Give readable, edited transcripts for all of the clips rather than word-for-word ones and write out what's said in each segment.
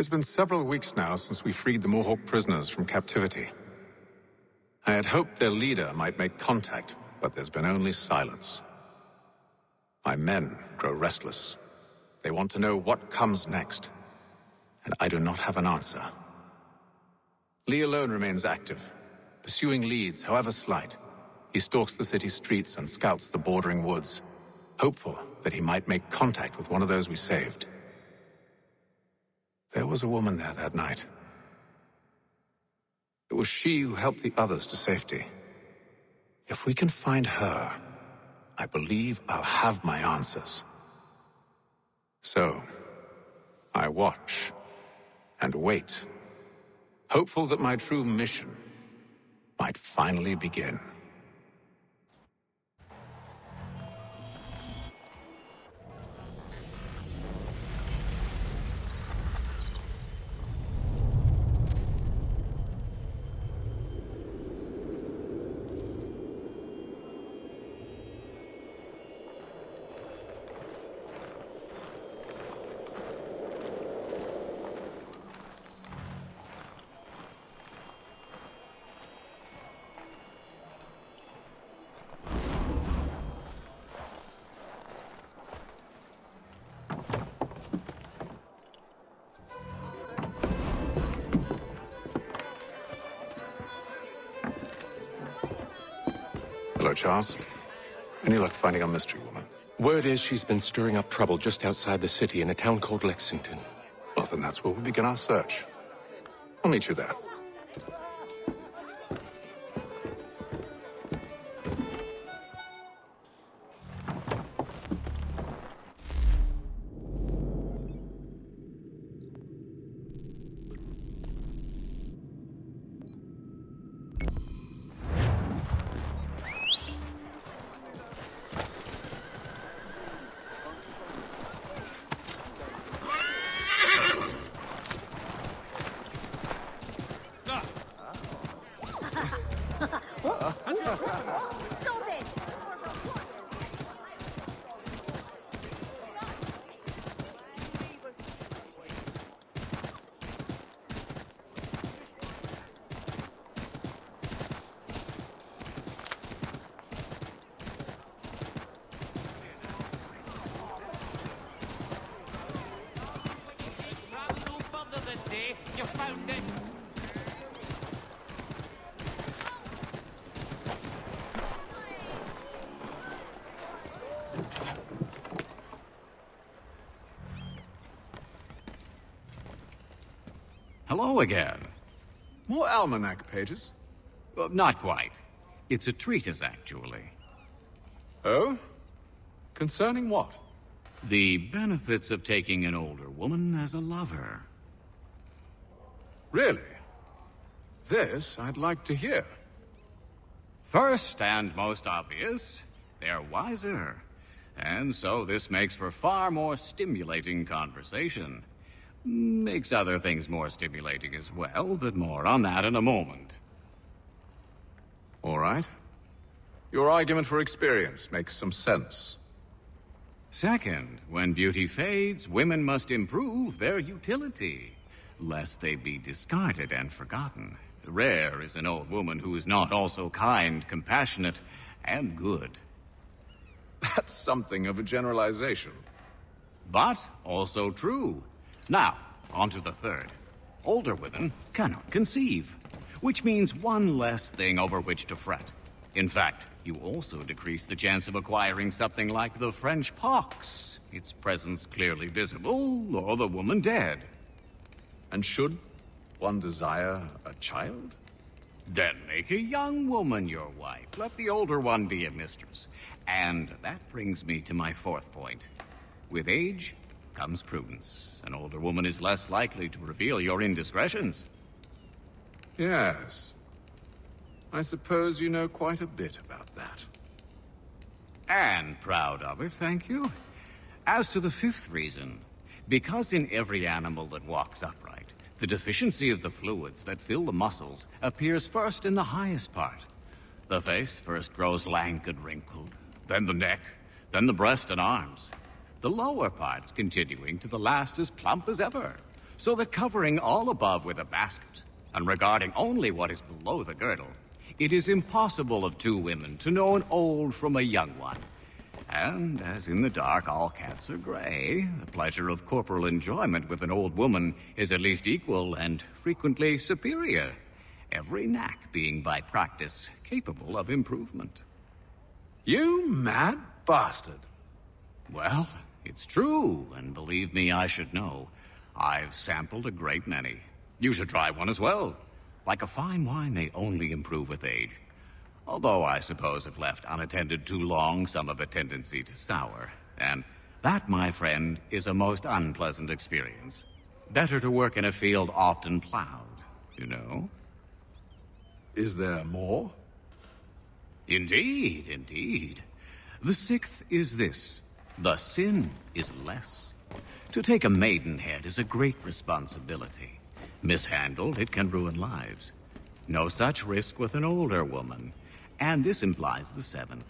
It's been several weeks now since we freed the Mohawk prisoners from captivity. I had hoped their leader might make contact, but there's been only silence. My men grow restless. They want to know what comes next, and I do not have an answer. Lee alone remains active, pursuing leads, however slight. He stalks the city streets and scouts the bordering woods, hopeful that he might make contact with one of those we saved. There was a woman there that night. It was she who helped the others to safety. If we can find her, I believe I'll have my answers. So, I watch and wait, hopeful that my true mission might finally begin. Hello, Charles. Any luck finding our mystery woman? Word is she's been stirring up trouble just outside the city in a town called Lexington. Well, then that's where we begin our search. I'll meet you there. Hello again. More almanac pages? Not quite. It's a treatise, actually. Oh? Concerning what? The benefits of taking an older woman as a lover. Really? This I'd like to hear. First and most obvious, they're wiser. And so this makes for far more stimulating conversation. Makes other things more stimulating as well, but more on that in a moment. All right. Your argument for experience makes some sense. Second, when beauty fades, women must improve their utility, lest they be discarded and forgotten. Rare is an old woman who is not also kind, compassionate, and good. That's something of a generalization. But also true. Now, on to the third. Older women cannot conceive, which means one less thing over which to fret. In fact, you also decrease the chance of acquiring something like the French pox, its presence clearly visible, or the woman dead. And should one desire a child? Then make a young woman your wife. Let the older one be a mistress. And that brings me to my fourth point. With age comes prudence. An older woman is less likely to reveal your indiscretions. Yes. I suppose you know quite a bit about that. And proud of it, thank you. As to the fifth reason, because in every animal that walks upright, the deficiency of the fluids that fill the muscles appears first in the highest part. The face first grows lank and wrinkled, then the neck, then the breast and arms. The lower parts continuing to the last as plump as ever. so that covering all above with a basket, and regarding only what is below the girdle, it is impossible of two women to know an old from a young one. And as in the dark all cats are gray, the pleasure of corporal enjoyment with an old woman is at least equal and frequently superior, every knack being by practice capable of improvement. You mad bastard. Well, it's true, and believe me, I should know. I've sampled a great many. You should try one as well. Like a fine wine, they only improve with age. Although I suppose if left unattended too long, some have a tendency to sour. And that, my friend, is a most unpleasant experience. Better to work in a field often plowed, you know? Is there more? Indeed, indeed. The sixth is this. The sin is less. To take a maidenhead is a great responsibility. Mishandled, it can ruin lives. No such risk with an older woman. And this implies the seventh.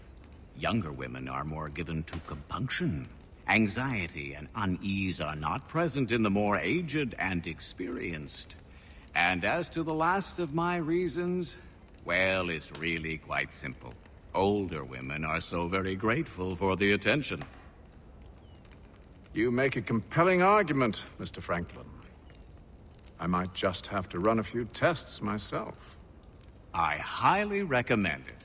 Younger women are more given to compunction. Anxiety and unease are not present in the more aged and experienced. And as to the last of my reasons, well, it's really quite simple. Older women are so very grateful for the attention. You make a compelling argument, Mr. Franklin. I might just have to run a few tests myself. I highly recommend it.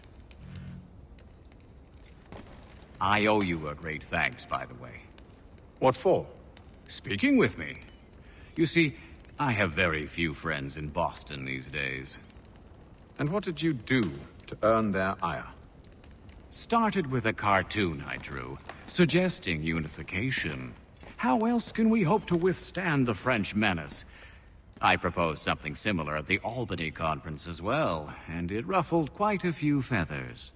I owe you a great thanks, by the way. What for? Speaking with me. You see, I have very few friends in Boston these days. And what did you do to earn their ire? Started with a cartoon I drew, suggesting unification. How else can we hope to withstand the French menace? I proposed something similar at the Albany conference as well, and it ruffled quite a few feathers.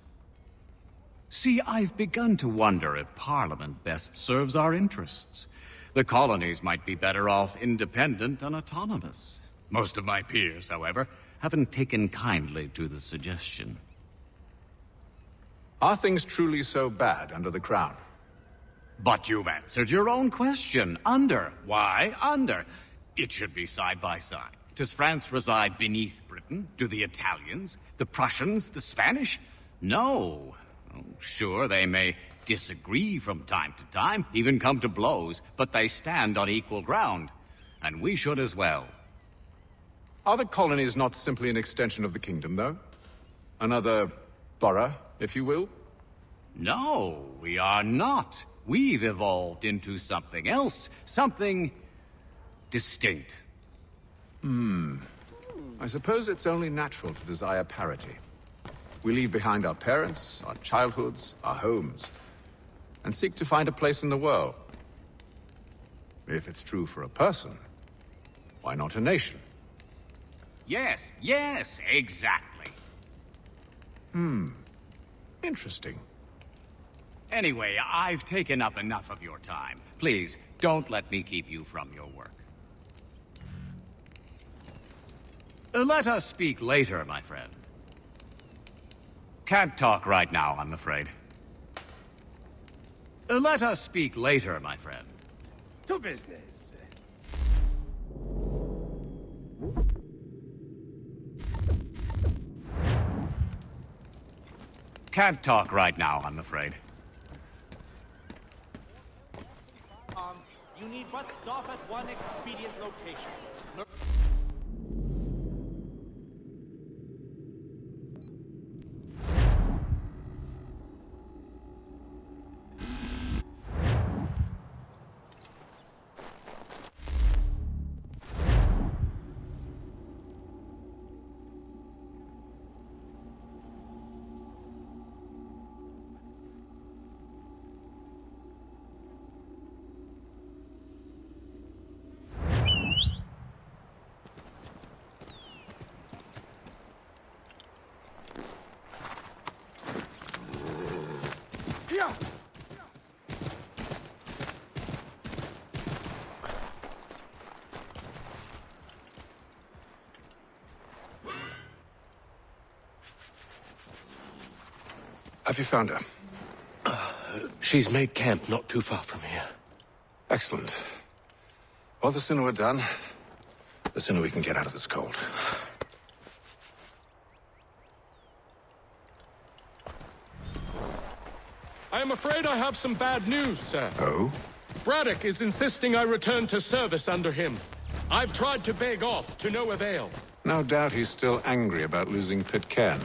See, I've begun to wonder if Parliament best serves our interests. The colonies might be better off independent and autonomous. Most of my peers, however, haven't taken kindly to the suggestion. Are things truly so bad under the Crown? But you've answered your own question. Under. Why under? It should be side by side. Does France reside beneath Britain? Do the Italians? The Prussians? The Spanish? No. Oh, sure, they may disagree from time to time, even come to blows, but they stand on equal ground. And we should as well. Are the colonies not simply an extension of the kingdom, though? Another borough, if you will? No, we are not. We've evolved into something else, something distinct. I suppose it's only natural to desire parity. We leave behind our parents, our childhoods, our homes, and seek to find a place in the world. If it's true for a person, why not a nation? Yes, yes, exactly. Interesting. Anyway, I've taken up enough of your time. Please, don't let me keep you from your work. Let us speak later, my friend. Can't talk right now, I'm afraid. Let us speak later, my friend. To business. Can't talk right now, I'm afraid. You need but stop at one expedient location. Have you found her? She's made camp not too far from here. Excellent. Well, the sooner we're done, The sooner we can get out of this cold. I am afraid I have some bad news, sir. Oh? Braddock is insisting I return to service under him. I've tried to beg off, to no avail. No doubt he's still angry about losing Pitcairn.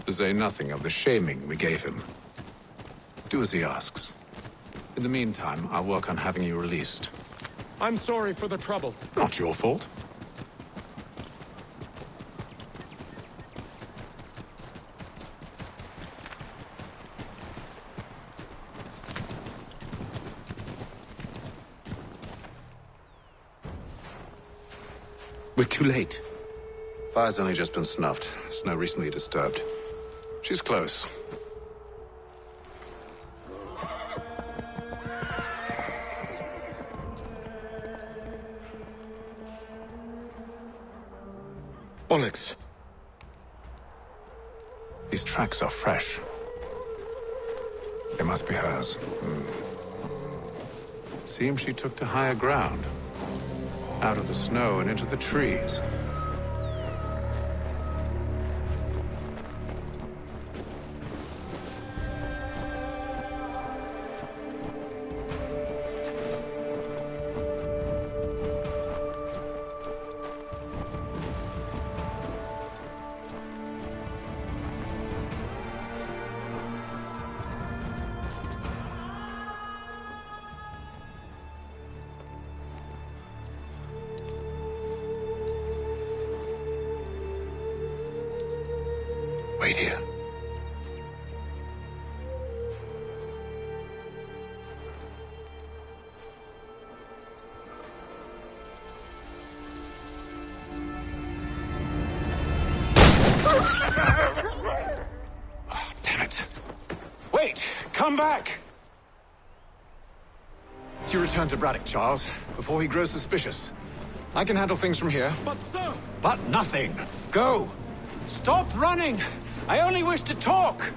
To say nothing of the shaming we gave him. Do as he asks. In the meantime, I'll work on having you released. I'm sorry for the trouble. Not your fault. We're too late. Fire's only just been snuffed. Snow recently disturbed. She's close. Bollocks. These tracks are fresh. They must be hers. Seems she took to higher ground. Out of the snow and into the trees. Wait here. Oh, damn it. Wait! Come back! It's your return to Braddock, Charles, before he grows suspicious. I can handle things from here. But sir! But nothing! Go! Stop running! I only wish to talk!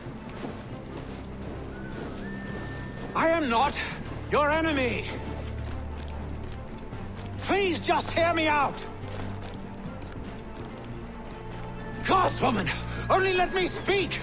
I am not your enemy! Please just hear me out! Gods, woman! Only let me speak!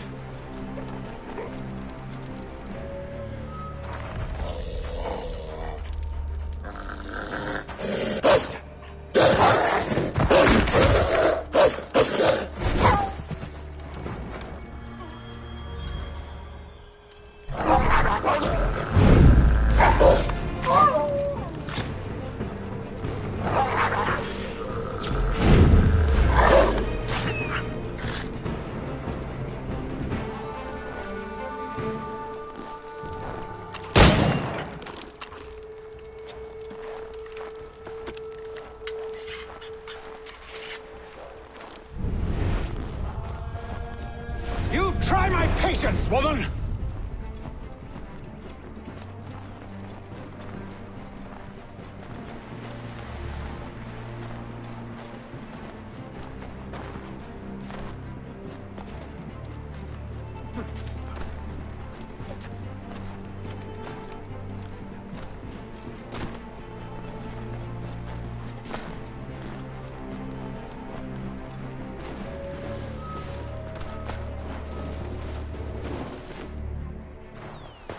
Try my patience, woman!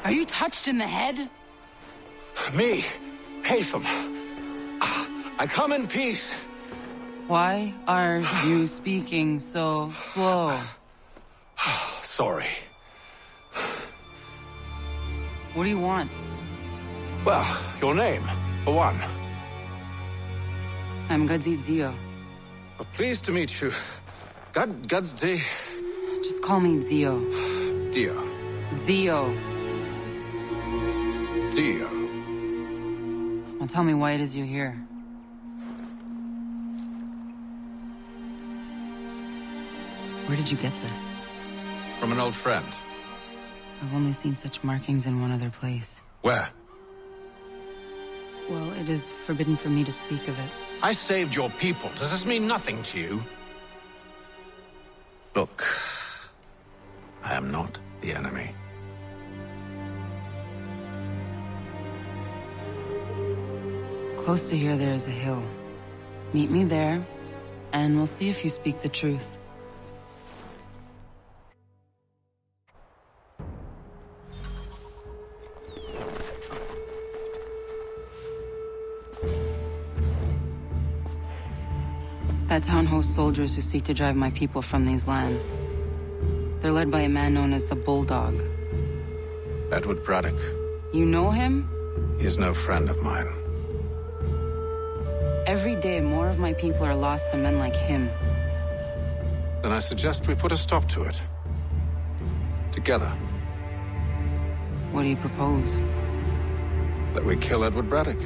Are you touched in the head? Me, Haytham. I come in peace. Why are you speaking so slow? Sorry. What do you want? Well, your name, for one. I'm Gadzit Zio. Pleased to meet you. God's day. Just call me Zio. Dio. Zio. Dio. Now tell me why it is you're here. Where did you get this? From an old friend. I've only seen such markings in one other place. Where? Well, it is forbidden for me to speak of it. I saved your people. Does this mean nothing to you? Look, I am not the enemy. Close to here, there is a hill. Meet me there, and we'll see if you speak the truth. That town hosts soldiers who seek to drive my people from these lands. They're led by a man known as the Bulldog. Edward Braddock. You know him? He is no friend of mine. Every day, more of my people are lost to men like him. Then I suggest we put a stop to it. Together. What do you propose? That we kill Edward Braddock.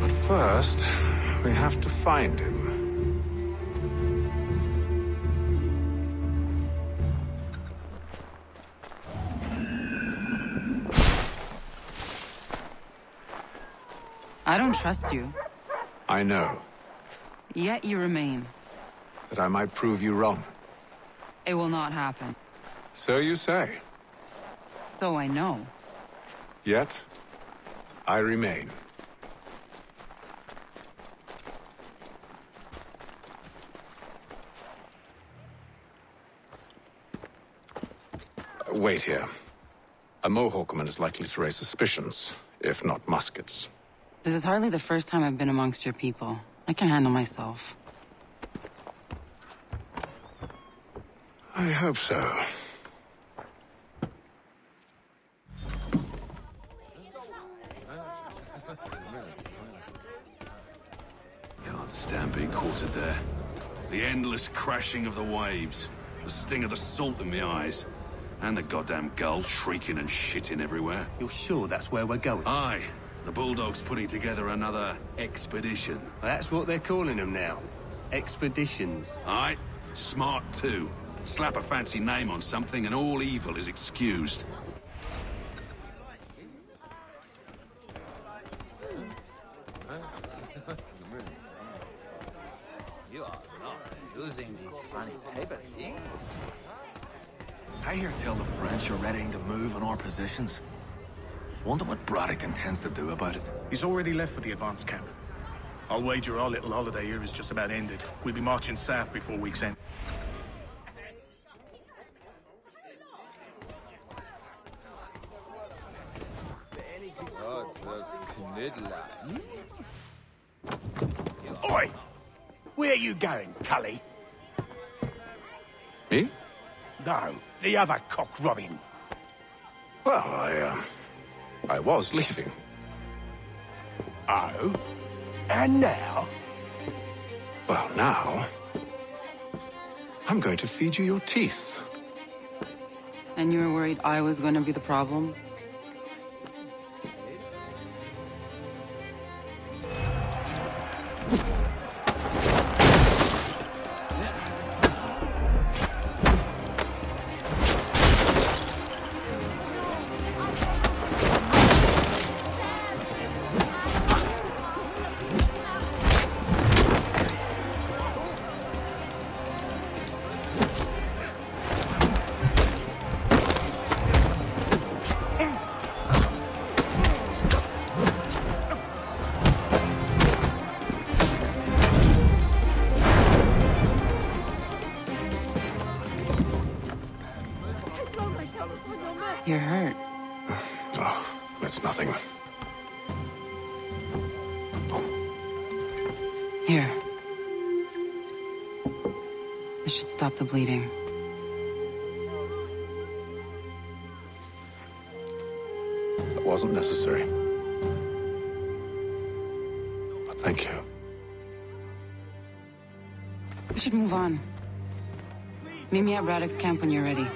But first, we have to find him. I don't trust you. I know. Yet you remain. That I might prove you wrong. It will not happen. So you say. So I know. Yet, I remain. Wait here. A Mohawkman is likely to raise suspicions, if not muskets. This is hardly the first time I've been amongst your people. I can handle myself. I hope so. Can't stand being quartered there. The endless crashing of the waves, the sting of the salt in my eyes, and the goddamn gulls shrieking and shitting everywhere. You're sure that's where we're going? Aye. The Bulldog's putting together another expedition. That's what they're calling them now. Expeditions. Aye. Smart too. Slap a fancy name on something and all evil is excused. You are not using these funny paper things? I hear tell the French are readying to move on our positions. Wonder what Braddock intends to do about it. He's already left for the advance camp. I'll wager our little holiday here is just about ended. We'll be marching south before week's end. Oi! Where are you going, Cully? Me? No, the other cock Robin. Well, I was leaving. Oh? And now? Well, now... I'm going to feed you your teeth. And you were worried I was going to be the problem? You're hurt. Oh, it's nothing. Here. This should stop the bleeding. It wasn't necessary. But thank you. We should move on. Meet me at Braddock's camp when you're ready.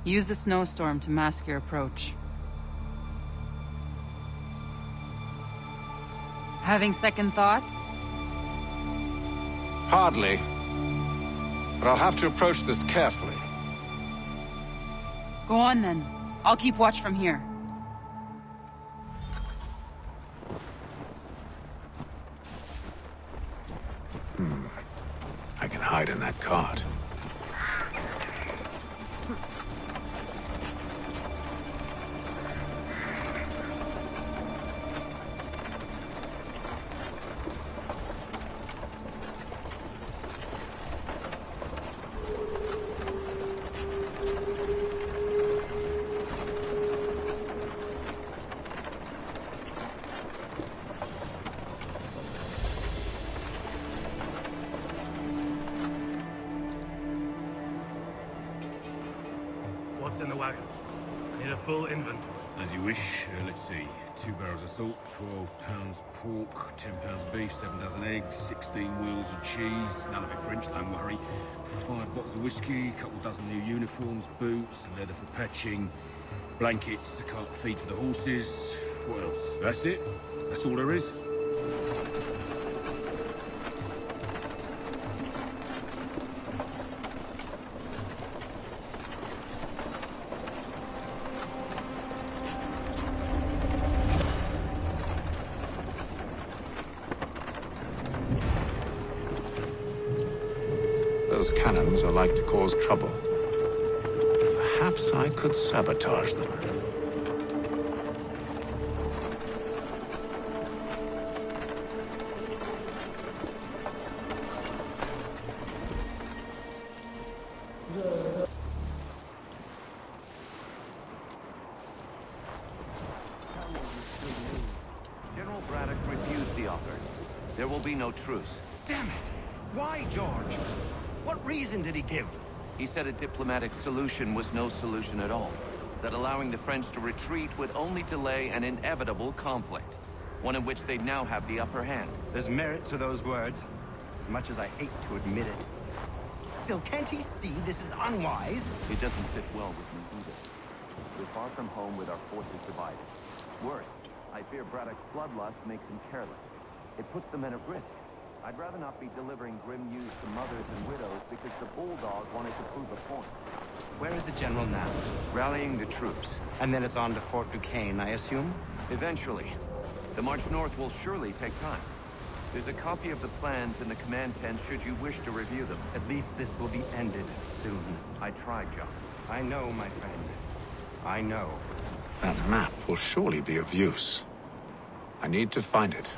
Use the snowstorm to mask your approach. Having second thoughts? Hardly. But I'll have to approach this carefully. Go on then. I'll keep watch from here. I can hide in that cart. What's in the wagon? I need a full inventory. As you wish. Let's see. 2 barrels of salt, 12 pounds pork, 10 pounds beef, 7 dozen eggs, 16 wheels of cheese. None of it French, don't worry. 5 bottles of whiskey, a couple dozen new uniforms, boots, leather for patching, blankets, a cart feed for the horses. What else? That's it? That's all there is? Those cannons are like to cause trouble. Perhaps I could sabotage them. General Braddock refused the offer. There will be no truce. Damn it! Why, George? What reason did he give? He said a diplomatic solution was no solution at all. That allowing the French to retreat would only delay an inevitable conflict. One in which they'd now have the upper hand. There's merit to those words, as much as I hate to admit it. Still, can't he see this is unwise? It doesn't sit well with me either. We're far from home with our forces divided. Worse, I fear Braddock's bloodlust makes him careless. It puts the men at risk. I'd rather not be delivering grim news to mothers and widows because the Bulldog wanted to prove a point. Where is the General now? Rallying the troops. And then it's on to Fort Duquesne, I assume? Eventually. The march north will surely take time. There's a copy of the plans in the command tent should you wish to review them. At least this will be ended soon. I tried, John. I know, my friend. I know. That map will surely be of use. I need to find it.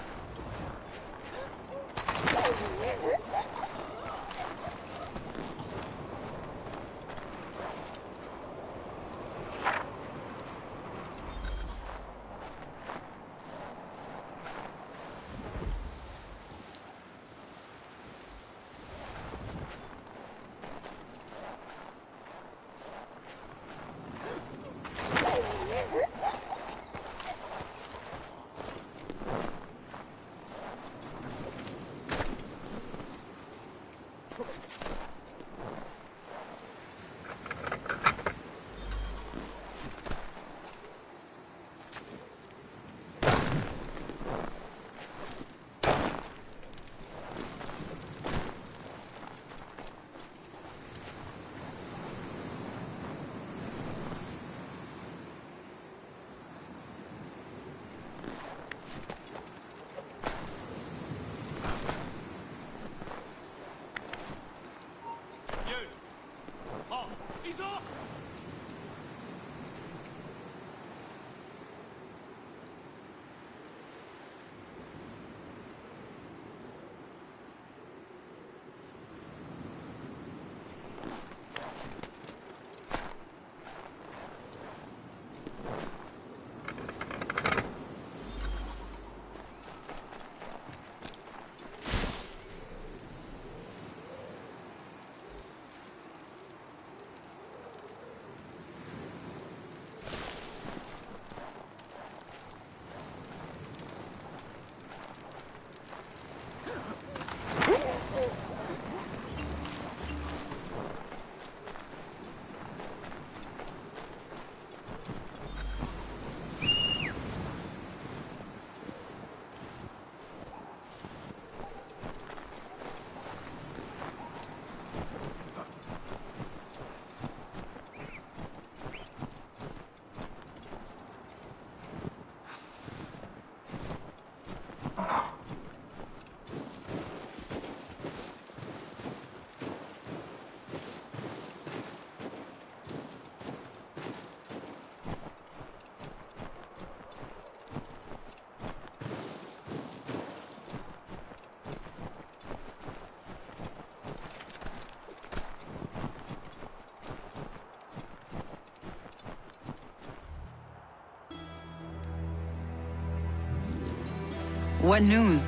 What news?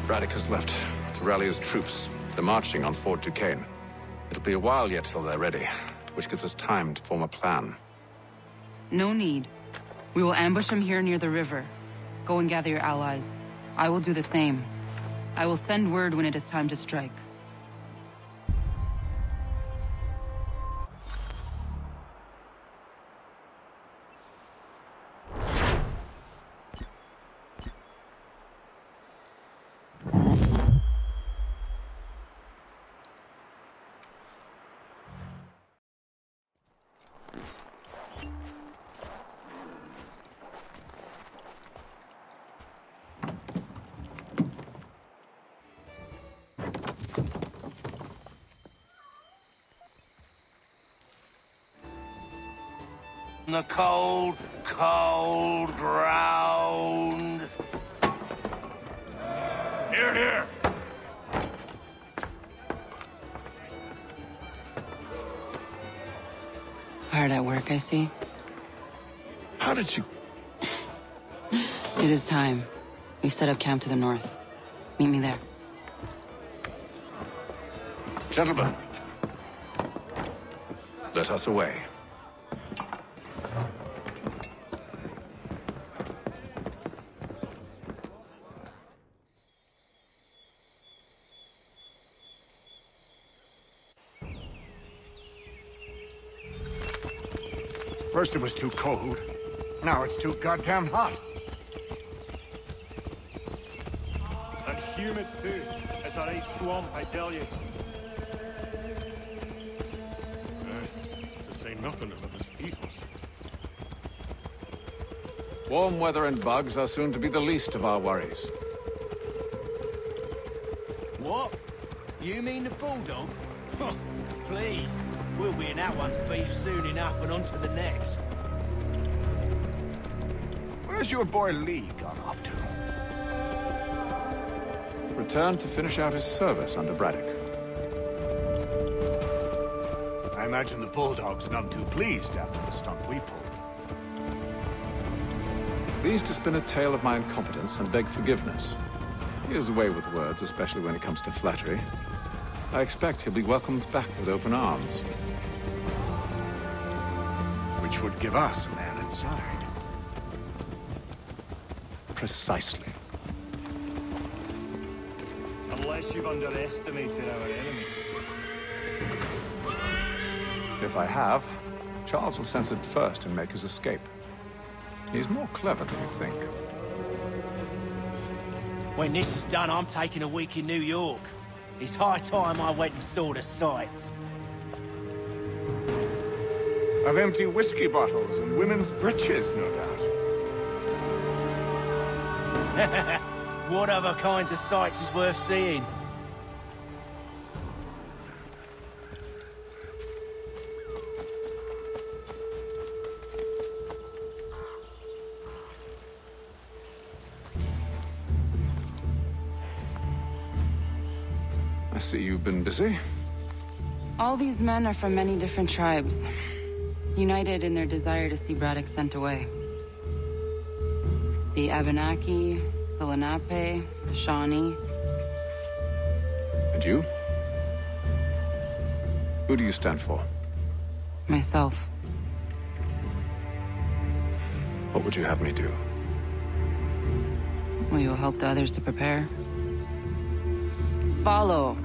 Braddock has left to rally his troops. They're marching on Fort Duquesne. It'll be a while yet till they're ready, which gives us time to form a plan. No need. We will ambush him here near the river. Go and gather your allies. I will do the same. I will send word when it is time to strike. The cold, cold ground. Here, here. Hard at work, I see. How did you... It is time. We've set up camp to the north. Meet me there. Gentlemen, let us away. First it was too cold. Now it's too goddamn hot. And humid too. It's a right swamp, I tell you. To say nothing of the mosquitoes. Warm weather and bugs are soon to be the least of our worries. What? You mean the bulldog? Huh, please. We'll be in that one's beef soon enough and on to the next. Where's your boy Lee gone off to? Returned to finish out his service under Braddock. I imagine the bulldog's none too pleased after the stunt we pulled. Pleased to spin a tale of my incompetence and beg forgiveness. He is away with words, especially when it comes to flattery. I expect he'll be welcomed back with open arms. Which would give us a man inside. Precisely. Unless you've underestimated our enemy. If I have, Charles will sense it first and make his escape. He's more clever than you think. When this is done, I'm taking a week in New York. It's high time I went and saw the sights. Of empty whiskey bottles and women's breeches, no doubt. What other kinds of sights is worth seeing? I see you've been busy. All these men are from many different tribes, united in their desire to see Braddock sent away. The Abenaki, the Lenape, the Shawnee. And you? Who do you stand for? Myself. What would you have me do? Will you help the others to prepare? Follow.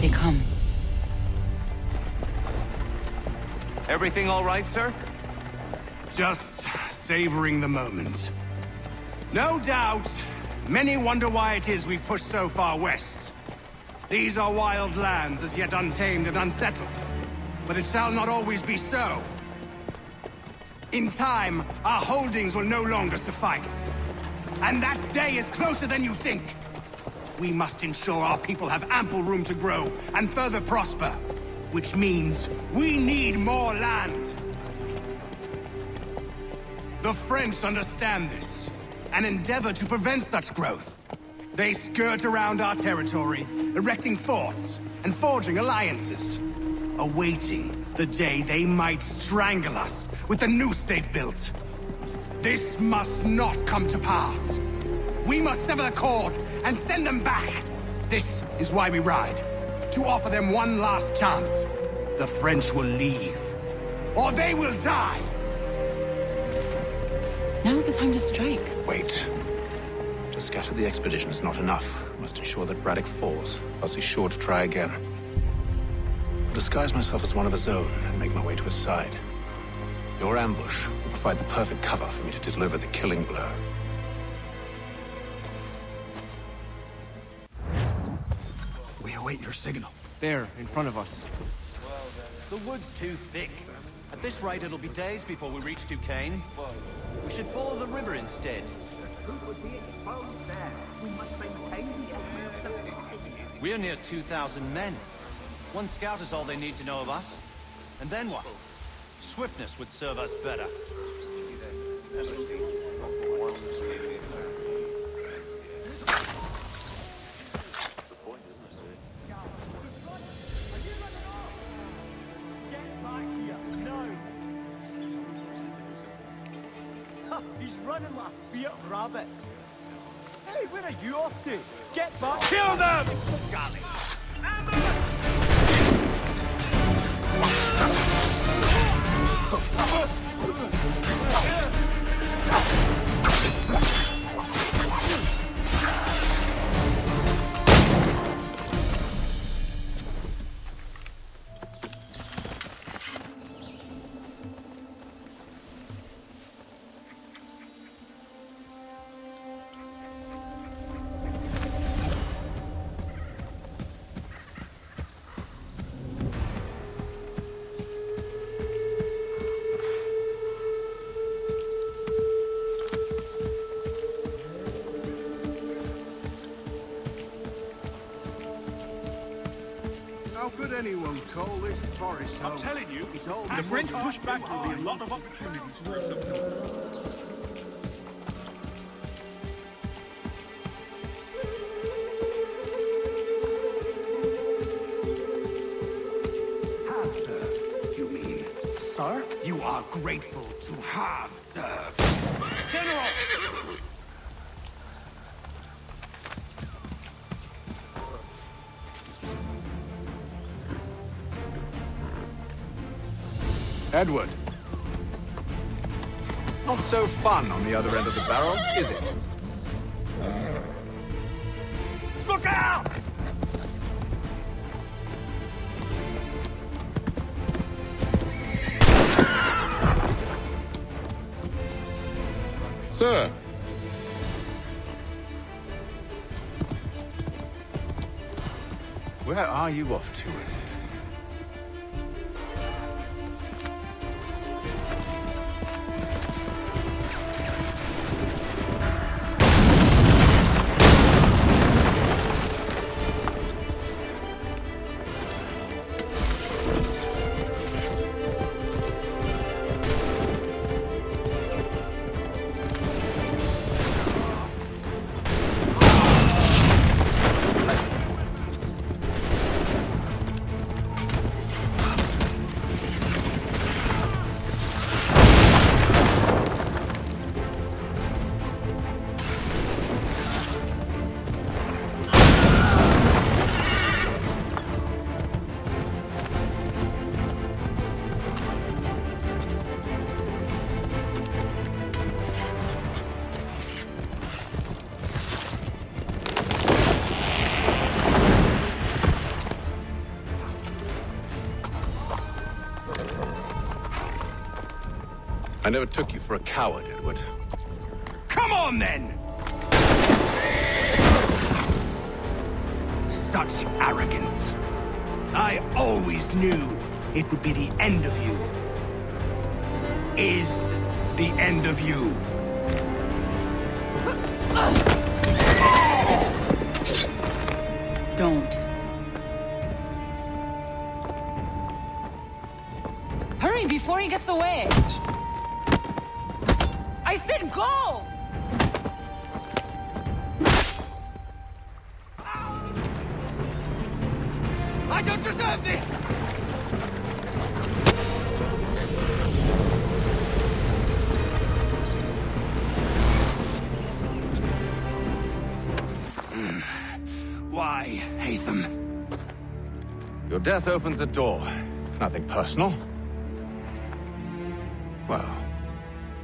They come. Everything all right, sir? Just savoring the moment. No doubt, many wonder why it is we've pushed so far west. These are wild lands, as yet untamed and unsettled. But it shall not always be so. In time, our holdings will no longer suffice. And that day is closer than you think. We must ensure our people have ample room to grow and further prosper. Which means we need more land. The French understand this, and endeavor to prevent such growth. They skirt around our territory, erecting forts and forging alliances. awaiting the day they might strangle us with the noose they've built. This must not come to pass. We must sever the cord and send them back. This is why we ride. To offer them one last chance. The French will leave. Or they will die! Now's the time to strike. Wait. To scatter the expedition is not enough. We must ensure that Braddock falls, else he's sure to try again. I'll disguise myself as one of his own and make my way to his side. Your ambush will provide the perfect cover for me to deliver the killing blow. We await your signal. There, in front of us. The wood's too thick. At this rate, it'll be days before we reach Duquesne. We should follow the river instead. We're near 2,000 men. One scout is all they need to know of us. And then what? Swiftness would serve us better. He's running like a fierce rabbit. Hey, where are you off to? Get back! Kill them! How could anyone call this forest home? I'm telling you, It's all the French mud. push back, there'll be a lot of opportunities for us up north. You mean, sir? You are grateful to have served. General! Edward. Not so fun on the other end of the barrel, is it? Look out! Sir. Where are you off to, Edward? I never took you for a coward, Edward. Come on, then! Such arrogance. I always knew it would be the end of you. Is the end of you. Don't. Hurry before he gets away! I said go! I don't deserve this! Why, Haytham? Your death opens a door. It's nothing personal. Well,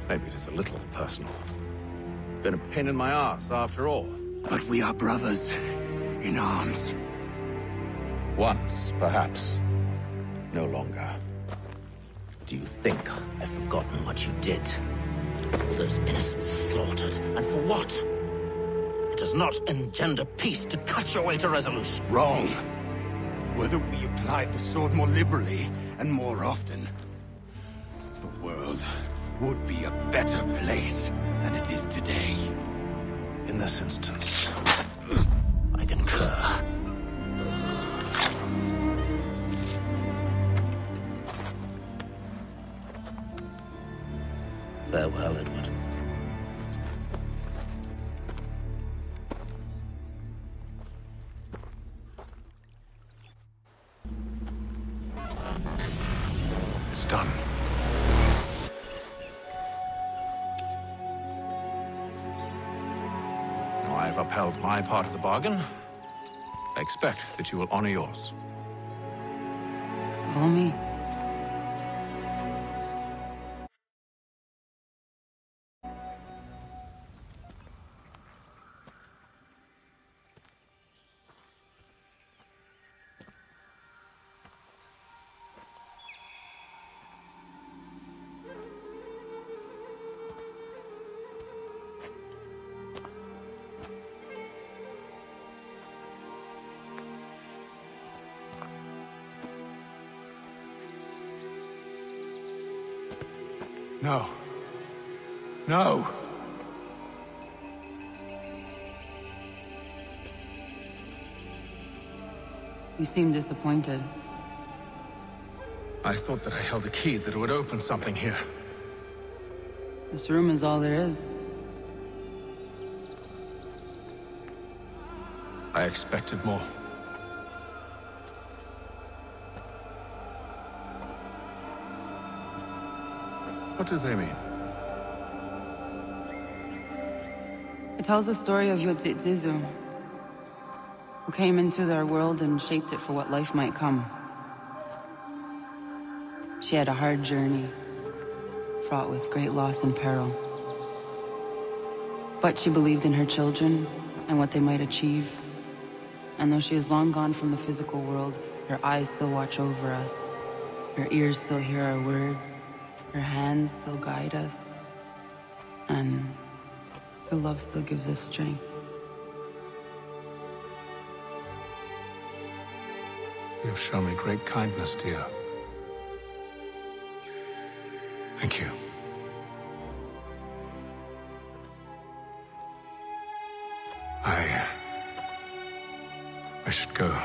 maybe it is a little personal. Been a pain in my ass, after all. But we are brothers in arms. Once, perhaps. No longer. Do you think I've forgotten what you did? All those innocents slaughtered, and for what? It does not engender peace to cut your way to resolution. Wrong. Whether we applied the sword more liberally and more often, the world would be a better place than it is today. In this instance, I concur. Farewell, Edward. It's done. Now I've upheld my part of the bargain. I expect that you will honor yours. Follow me. No. No! You seem disappointed. I thought that I held a key that would open something here. This room is all there is. I expected more. What do they mean? It tells the story of Yodzizu, who came into their world and shaped it for what life might come. She had a hard journey, fraught with great loss and peril. But she believed in her children and what they might achieve. And though she is long gone from the physical world, her eyes still watch over us. Her ears still hear our words. Her hands still guide us. And her love still gives us strength. You've shown me great kindness, dear. Thank you. I should go.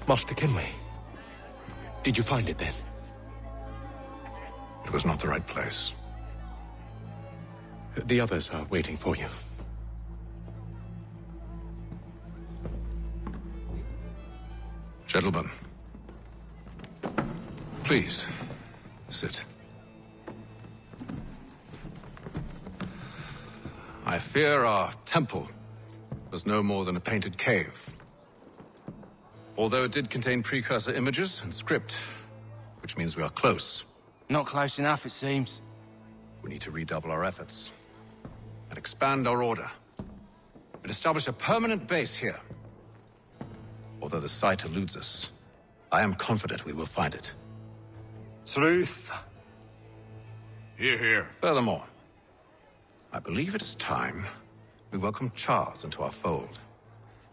Master Kenway, did you find it then? It was not the right place. The others are waiting for you. Gentlemen, please, sit. I fear our temple was no more than a painted cave. Although it did contain precursor images and script, which means we are close. Not close enough, it seems. We need to redouble our efforts and expand our order. and establish a permanent base here. Although the site eludes us, I am confident we will find it. Truth. Hear, hear. Furthermore, I believe it is time we welcome Charles into our fold.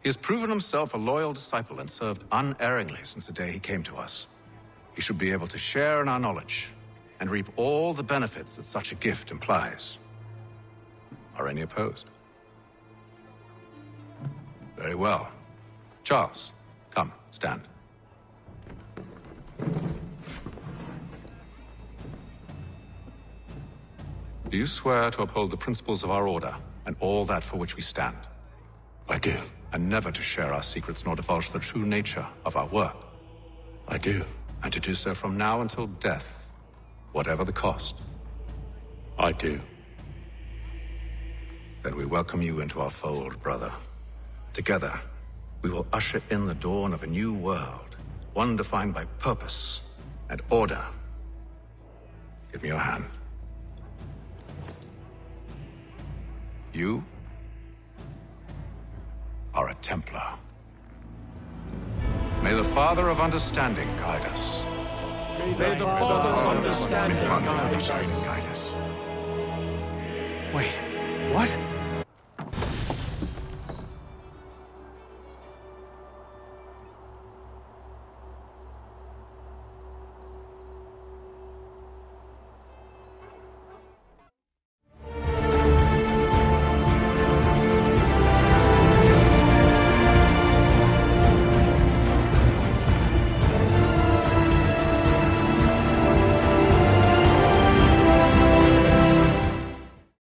He has proven himself a loyal disciple and served unerringly since the day he came to us. He should be able to share in our knowledge and reap all the benefits that such a gift implies. Are any opposed? Very well. Charles, come, stand. Do you swear to uphold the principles of our order and all that for which we stand? I do. And never to share our secrets nor divulge the true nature of our work? I do. And to do so from now until death, whatever the cost? I do. Then we welcome you into our fold, brother. Together, we will usher in the dawn of a new world, one defined by purpose and order. Give me your hand. You are a Templar. May the Father of Understanding guide us. May the Father of Understanding guide us. Wait, what?